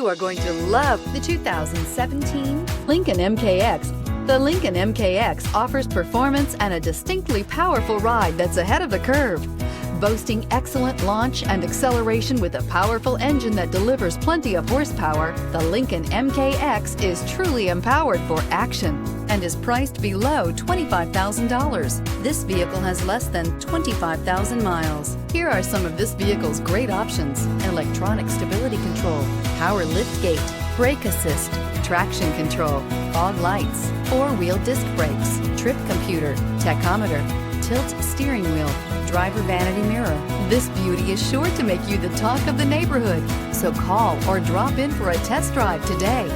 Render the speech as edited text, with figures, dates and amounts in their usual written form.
You are going to love the 2017 Lincoln MKX. The Lincoln MKX offers performance and a distinctly powerful ride that's ahead of the curve. Boasting excellent launch and acceleration with a powerful engine that delivers plenty of horsepower, the Lincoln MKX is truly empowered for action and is priced below $25,000. This vehicle has less than 25,000 miles. Here are some of this vehicle's great options: electronic stability control, power liftgate, brake assist, traction control, fog lights, four-wheel disc brakes, trip computer, tachometer, tilt steering wheel, driver vanity mirror. This beauty is sure to make you the talk of the neighborhood. So call or drop in for a test drive today.